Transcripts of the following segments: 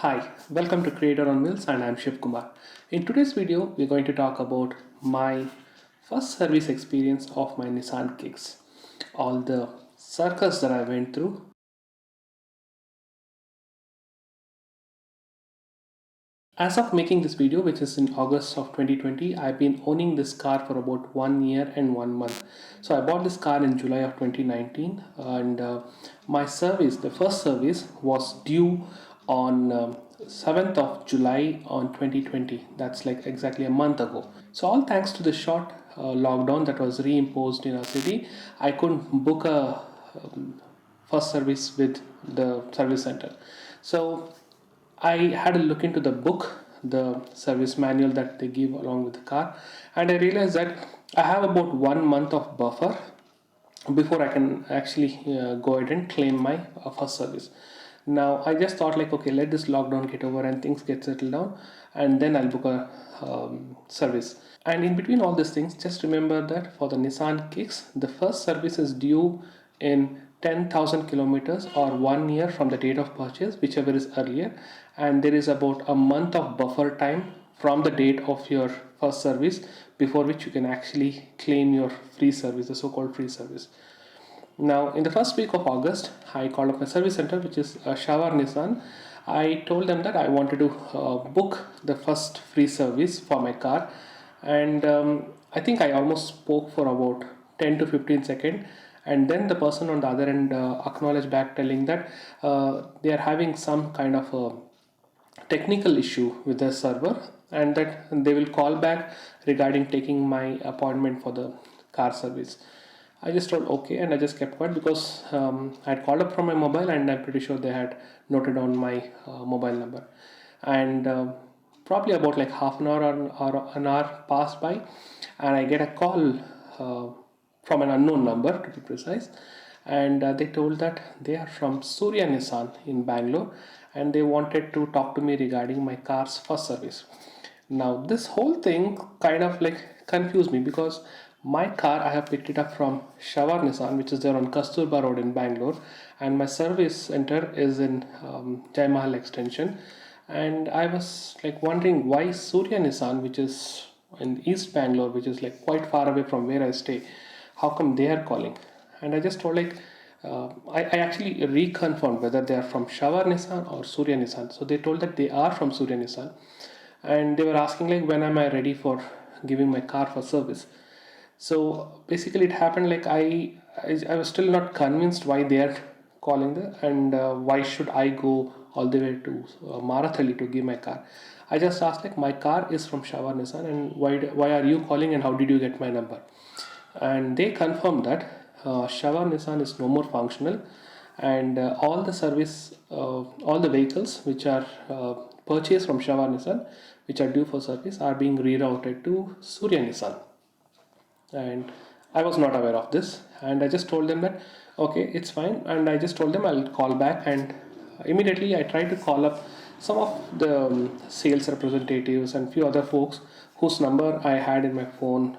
Hi, welcome to Creator on Wheels and I'm Shiv Kumar. In today's video, we're going to talk about my first service experience of my Nissan Kicks. All the circus that I went through. As of making this video, which is in August of 2020, I've been owning this car for about 1 year and 1 month. So I bought this car in July of 2019 and my service, the first service was due on 7th of July on 2020. That's like exactly a month ago. So all thanks to the short lockdown that was reimposed in our city, I couldn't book a first service with the service center. So I had a look into the book, the service manual that they give along with the car, and I realized that I have about 1 month of buffer before I can actually go ahead and claim my first service. Now I just thought like, okay, let this lockdown get over and things get settled down, and then I'll book a service. And in between all these things, just remember that for the Nissan Kicks, the first service is due in 10,000 kilometers or 1 year from the date of purchase, whichever is earlier. And there is about a month of buffer time from the date of your first service before which you can actually claim your free service, the so-called free service. Now, in the first week of August, I called up my service center, which is Shawar Nissan. I told them that I wanted to book the first free service for my car, and I think I almost spoke for about 10 to 15 seconds. And then the person on the other end acknowledged back, telling that they are having some kind of a technical issue with the server, and that they will call back regarding taking my appointment for the car service. I just told okay, and I just kept quiet because I had called up from my mobile and I'm pretty sure they had noted down my mobile number. And probably about like half an hour or an hour passed by, and I get a call from an unknown number, to be precise. And they told that they are from Surya Nissan in Bangalore, and they wanted to talk to me regarding my car's first service. Now, this whole thing kind of like confused me because my car, I have picked it up from Shawar Nissan, which is there on Kasturba Road in Bangalore, and my service center is in Jai Mahal Extension. And I was like wondering why Surya Nissan, which is in East Bangalore, which is like quite far away from where I stay, how come they are calling? And I just told like I actually reconfirmed whether they are from Shawar Nissan or Surya Nissan. So they told that they are from Surya Nissan, and they were asking like when am I ready for giving my car for service. So basically it happened like I was still not convinced why they are calling the, and why should I go all the way to Marathali to give my car. I just asked like my car is from Shawar Nissan, and why are you calling and how did you get my number. And they confirmed that Shawar Nissan is no more functional, and all the vehicles which are purchased from Shawar Nissan, which are due for service, are being rerouted to Surya Nissan. And I was not aware of this, and I just told them that okay, it's fine, and I just told them I'll call back. And immediately I tried to call up some of the sales representatives and few other folks whose number I had in my phone,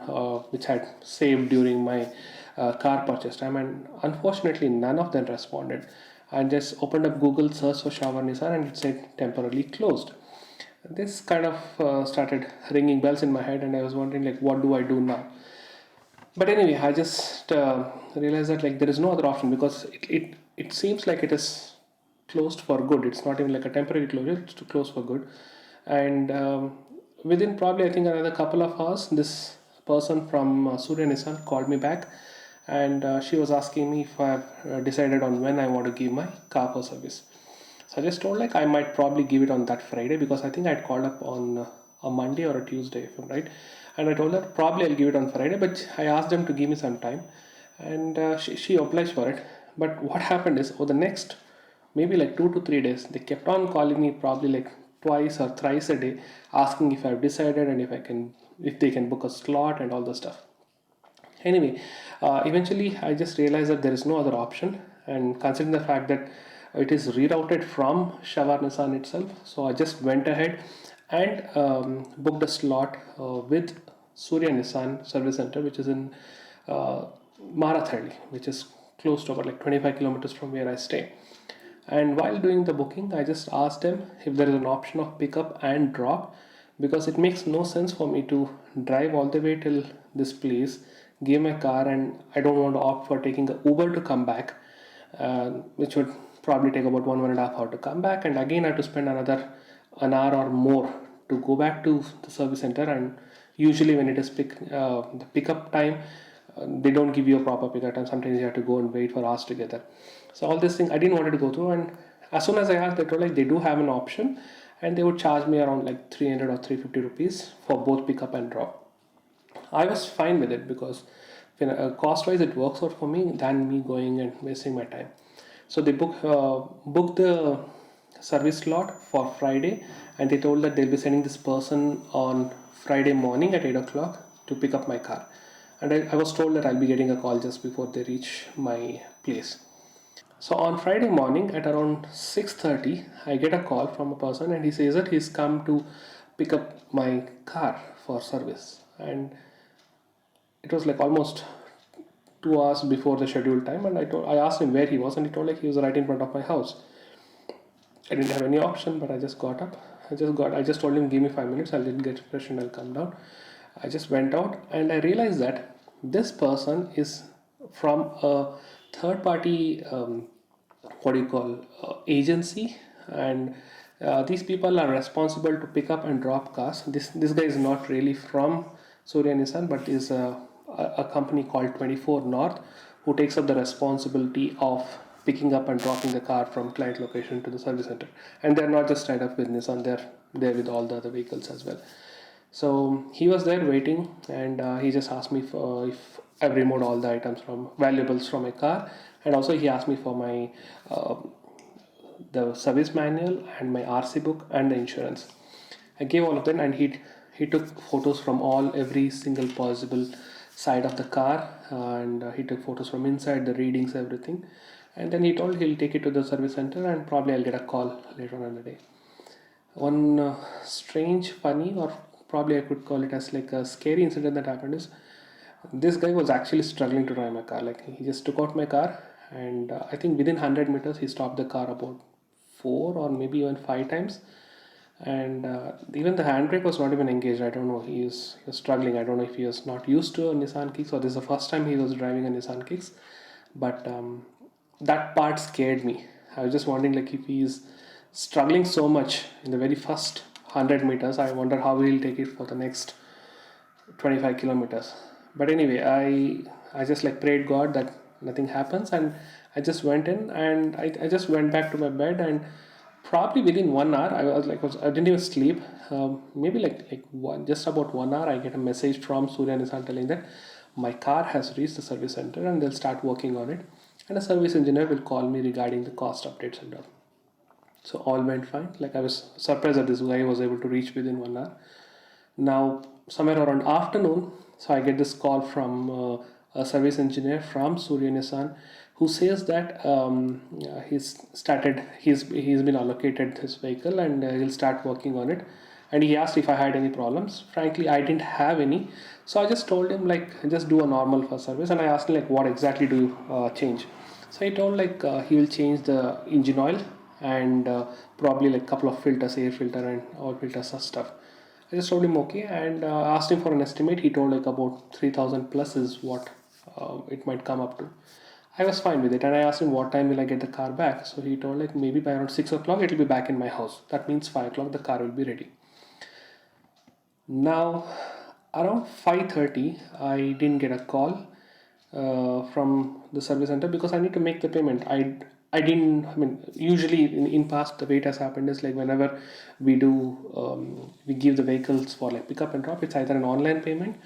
which had saved during my car purchase time, and unfortunately none of them responded. I just opened up Google search for Shawar Nissan and it said temporarily closed. This kind of started ringing bells in my head, and I was wondering like what do I do now. But anyway, I just realized that like there is no other option because it seems like it is closed for good. It's not even like a temporary closure, it's to close for good. And within probably I think another couple of hours, this person from Surya Nissan called me back, and she was asking me if I've decided on when I want to give my car for service. So I just told like I might probably give it on that Friday because I think I'd called up on a Monday or a Tuesday, if I'm right. And I told her probably I'll give it on Friday, but I asked them to give me some time, and she obliged for it. But what happened is over the next maybe like 2 to 3 days, they kept on calling me probably like twice or thrice a day, asking if I've decided and if they can book a slot and all the stuff. Anyway, eventually I just realized that there is no other option, and considering the fact that it is rerouted from Shawar Nissan itself, so I just went ahead and booked a slot with Surya Nissan Service Center, which is in Marathali, which is close to about like 25 kilometers from where I stay. And while doing the booking, I just asked them if there is an option of pickup and drop, because it makes no sense for me to drive all the way till this place, give my car, and I don't want to opt for taking a Uber to come back, which would probably take about 1.5 hour to come back, and again I have to spend another an hour or more to go back to the service center. And usually when it is the pickup time, they don't give you a proper pickup time. Sometimes you have to go and wait for hours together. So all these things I didn't want to go through, and as soon as I asked, they told like they do have an option, and they would charge me around like 300 or 350 rupees for both pickup and drop. I was fine with it because cost wise it works out for me than me going and wasting my time. So they booked the service slot for Friday, and they told that they'll be sending this person on Friday morning at 8 o'clock to pick up my car. And I was told that I'll be getting a call just before they reach my place. So on Friday morning at around 6:30, I get a call from a person, and he says that he's come to pick up my car for service. And it was like almost 2 hours before the scheduled time, and I asked him where he was, and he told like he was right in front of my house. I didn't have any option, but I just got up. I just told him, give me 5 minutes, I'll get fresh and I'll come down. I just went out, and I realized that this person is from a third party, what do you call, agency. And these people are responsible to pick up and drop cars. This guy is not really from Surya Nissan, but is a company called 24 North, who takes up the responsibility of picking up and dropping the car from client location to the service center. And they're not just tied up with Nissan, they're there with all the other vehicles as well. So he was there waiting, and he just asked me if I've removed all the items from valuables from my car, and also he asked me for my uh, the service manual and my RC book and the insurance. I gave all of them, and he took photos from every single possible side of the car, and he took photos from inside, the readings, everything. And then he told he'll take it to the service center, and probably I'll get a call later on in the day. One strange, funny, or probably I could call it as like a scary incident that happened is this guy was actually struggling to drive my car. Like he just took out my car, and I think within 100 meters he stopped the car about four or maybe even five times. And even the handbrake was not even engaged. I don't know. He was struggling. I don't know if he was not used to a Nissan Kicks, or this is the first time he was driving a Nissan Kicks. But that part scared me. I was just wondering like if he's struggling so much in the very first 100 meters, I wonder how he'll take it for the next 25 kilometers. But anyway, I just like prayed God that nothing happens, and I just went in, and I just went back to my bed. And probably within 1 hour I didn't even sleep. Maybe just about 1 hour I get a message from Surya Nissan telling that my car has reached the service center, and they'll start working on it, and a service engineer will call me regarding the cost updates and all. So all went fine. Like I was surprised that this guy was able to reach within 1 hour. Now, somewhere around afternoon, so I get this call from a service engineer from Surya Nissan, who says that he's been allocated this vehicle, and he'll start working on it. And he asked if I had any problems. Frankly, I didn't have any, so I just told him like just do a normal first service, and I asked him like what exactly do you change. So he told like he will change the engine oil, and probably like couple of filters, air filter and oil filters and stuff. I just told him okay, and asked him for an estimate. He told like about 3,000 plus is what it might come up to. I was fine with it, and I asked him what time will I get the car back. So he told like maybe by around 6 o'clock it will be back in my house. That means 5 o'clock the car will be ready. Now around 5:30 I didn't get a call from the service center because I need to make the payment. I didn't. I mean, usually in past the way it has happened is like whenever we give the vehicles for like pickup and drop, it's either an online payment,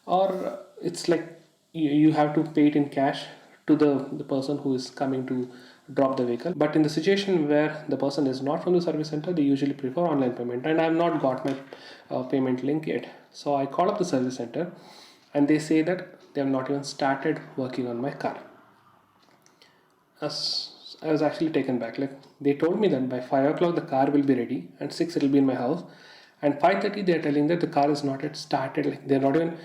or it's like you have to pay it in cash to the person who is coming to drop the vehicle. But in the situation where the person is not from the service center, they usually prefer online payment, and I have not got my payment link yet. So I call up the service center, and they say that they have not even started working on my car. As I was actually taken back. Like they told me that by 5 o'clock the car will be ready, and 6 it will be in my house, and 5:30 they are telling that the car is not yet started. Like they're not even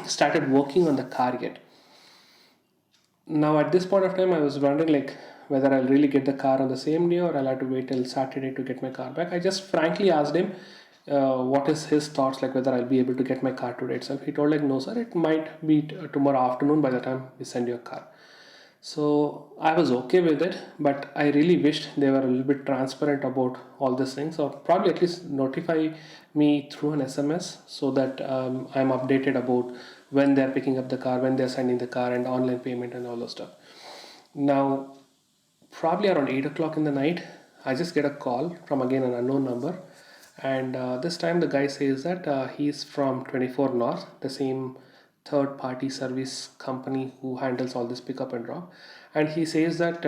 started working on the car yet. Now at this point of time I was wondering like whether I'll really get the car on the same day or I'll have to wait till Saturday to get my car back. I just frankly asked him what is his thoughts, like whether I'll be able to get my car today itself. He told like, no sir, it might be tomorrow afternoon by the time we send your car. So I was okay with it, but I really wished they were a little bit transparent about all these things, or probably at least notify me through an SMS so that I'm updated about when they're picking up the car, when they're sending the car, and online payment and all those stuff. Now, probably around 8 o'clock in the night, I just get a call from again an unknown number, and this time the guy says that he's from 24 North, the same third party service company who handles all this pickup and drop. And he says that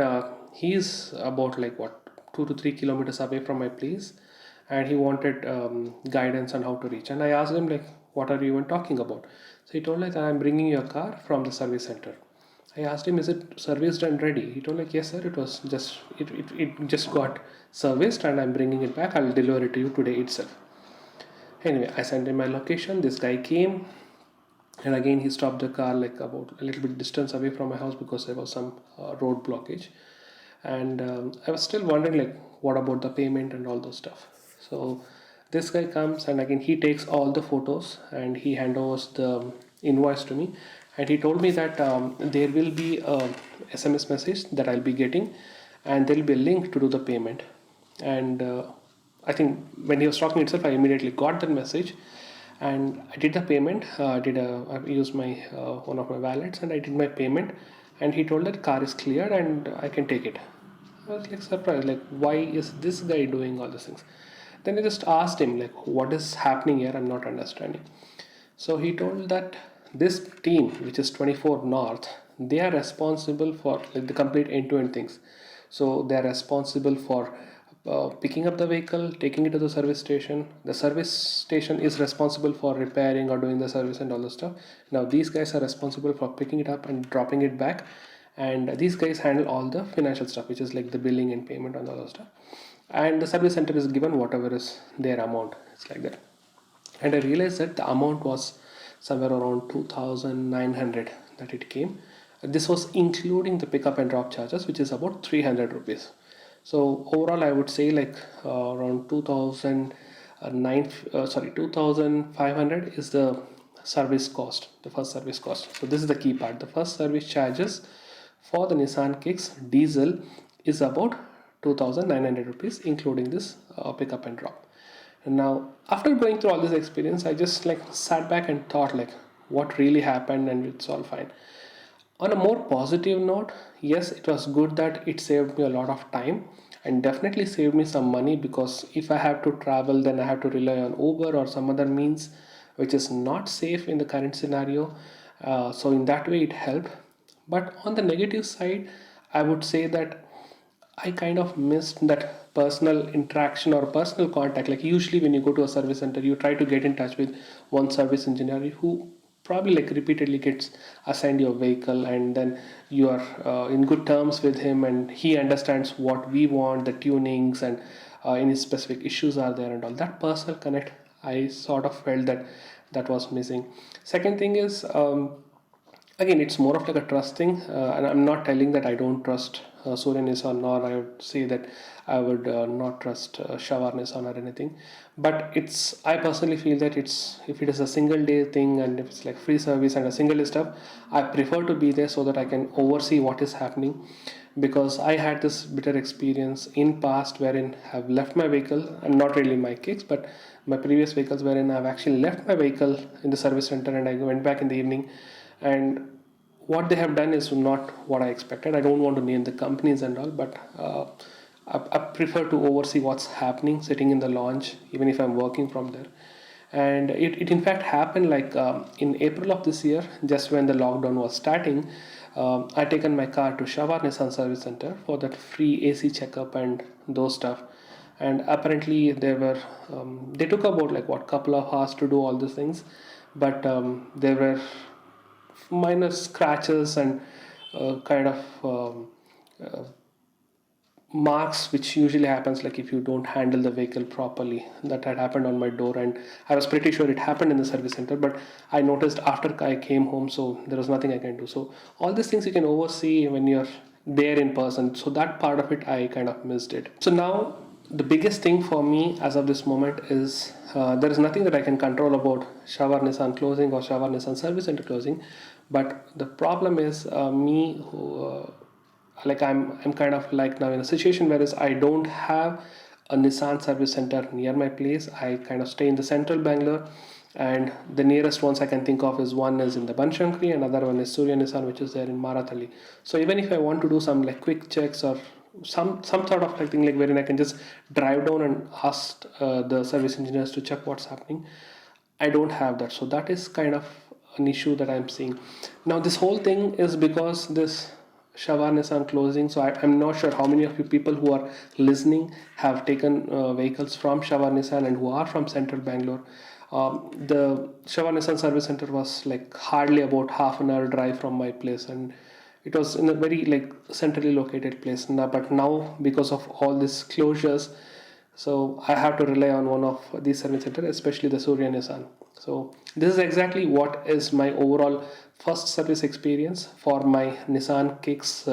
he's about like what 2 to 3 kilometers away from my place, and he wanted guidance on how to reach. And I asked him like, what are you even talking about? So he told like, I'm bringing your car from the service center. I asked him, is it serviced and ready? He told like, yes sir, it was just it just got serviced and I'm bringing it back. I will deliver it to you today itself. Anyway, I sent him my location. This guy came, and again he stopped the car like about a little bit distance away from my house because there was some road blockage. And I was still wondering like, what about the payment and all those stuff. So this guy comes, and again he takes all the photos and he handovers the invoice to me. And he told me that there will be a SMS message that I'll be getting, and there will be a link to do the payment. And I think when he was talking itself, I immediately got that message, and I did the payment. I used my one of my wallets, and I did my payment. And he told that car is cleared and I can take it. I was like surprised, like why is this guy doing all these things? Then I just asked him like, what is happening here? I'm not understanding. So he told that this team, which is 24 North, they are responsible for like the complete end-to-end things. So they are responsible for picking up the vehicle, taking it to the service station. The service station is responsible for repairing or doing the service and all the stuff. Now these guys are responsible for picking it up and dropping it back, and these guys handle all the financial stuff, which is like the billing and payment and all that stuff. And the service center is given whatever is their amount. It's like that. And I realized that the amount was somewhere around 2,900 that it came. This was including the pickup and drop charges, which is about 300 rupees. So overall, I would say like around 2,500 is the service cost, the first service cost. So this is the key part. The first service charges for the Nissan Kicks diesel is about 2,900 rupees, including this pickup and drop. And now, after going through all this experience, I just like sat back and thought like, what really happened, and it's all fine. On a more positive note, yes, it was good that it saved me a lot of time and definitely saved me some money, because if I have to travel, then I have to rely on Uber or some other means, which is not safe in the current scenario. So in that way, it helped. But on the negative side, I would say that I kind of missed that personal interaction or personal contact. Like usually when you go to a service center, you try to get in touch with one service engineer who probably like repeatedly gets assigned your vehicle, and then you are in good terms with him, and he understands what we want, the tunings, and any specific issues are there and all. That personal connect, I sort of felt that that was missing. Second thing is, again, it's more of like a trust thing, and I'm not telling that I don't trust Surya Nissan, nor I would say that I would not trust Shawar Nissan or anything. But it's, I personally feel that it's, if it is a single day thing and if it's like free service and a single day stuff, I prefer to be there so that I can oversee what is happening. Because I had this bitter experience in past wherein I've left my vehicle, and not really my kicks, but my previous vehicles, wherein I've actually left my vehicle in the service center and I went back in the evening, and what they have done is not what I expected. I don't want to name the companies and all, but I prefer to oversee what's happening sitting in the launch, even if I'm working from there. And it in fact happened like in April of this year, just when the lockdown was starting. I taken my car to Shawar Nissan Service Center for that free AC checkup and those stuff. And apparently they took about like what couple of hours to do all these things, but there were minor scratches and kind of uh, marks, which usually happens like if you don't handle the vehicle properly. That had happened on my door, and I was pretty sure it happened in the service center, but I noticed after I came home, so there was nothing I can do. So all these things you can oversee when you're there in person. So that part of it I kind of missed it. So now the biggest thing for me as of this moment is there is nothing that I can control about Shawar Nissan closing or Shawar Nissan service center closing, but the problem is me who like I'm kind of like now in a situation whereas I don't have a Nissan service center near my place. I kind of stay in the central Bangalore, and the nearest ones I can think of is one is in the Banshankari, and another one is Surya Nissan, which is there in Marathali. So even if I want to do some like quick checks or some sort of like thing like wherein I can just drive down and ask the service engineers to check what's happening, I don't have that. So that is kind of an issue that I'm seeing. Now this whole thing is because this Shawar Nissan closing. So I'm not sure how many of you people who are listening have taken vehicles from Shawar Nissan and who are from central Bangalore. The Shawar Nissan service center was like hardly about half an hour drive from my place, and it was in a very like centrally located place. Now, but now because of all these closures, so I have to rely on one of these service centers, especially the Surya Nissan. So this is exactly what is my overall first service experience for my Nissan Kicks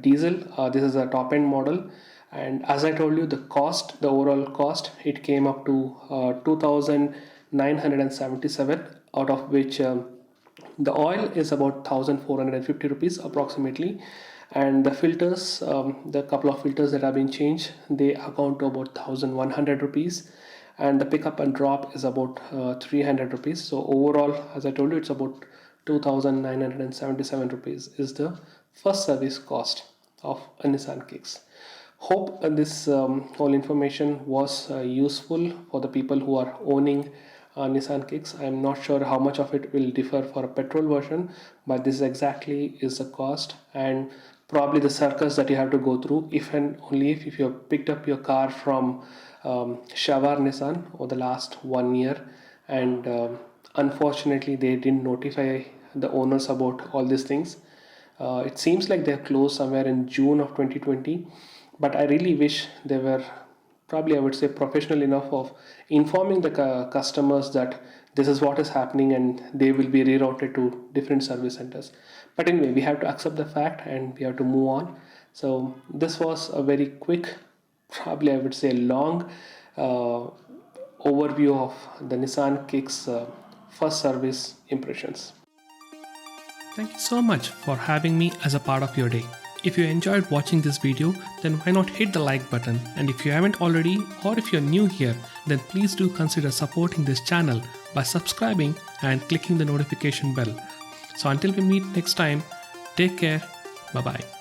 diesel. This is a top end model, and as I told you, the overall cost, it came up to 2,977, out of which the oil is about 1,450 rupees approximately, and the filters, the couple of filters that have been changed, they account to about 1,100 rupees, and the pickup and drop is about 300 rupees. So overall, as I told you, it's about 2,977 rupees is the first service cost of a Nissan Kicks. Hope this whole information was useful for the people who are owning Nissan Kicks. I'm not sure how much of it will differ for a petrol version, but this exactly is the cost and probably the circus that you have to go through if and only if you have picked up your car from Shawar Nissan over the last 1 year, and unfortunately they didn't notify the owners about all these things. It seems like they're closed somewhere in June of 2020, but I really wish they were probably, I would say, professional enough of informing the customers that this is what is happening and they will be rerouted to different service centers. But anyway, we have to accept the fact and we have to move on. So this was a very quick, probably I would say long overview of the Nissan Kicks first service impressions. Thank you so much for having me as a part of your day. If you enjoyed watching this video, then why not hit the like button, and if you haven't already, or if you're new here, then please do consider supporting this channel by subscribing and clicking the notification bell. So until we meet next time, take care, bye bye.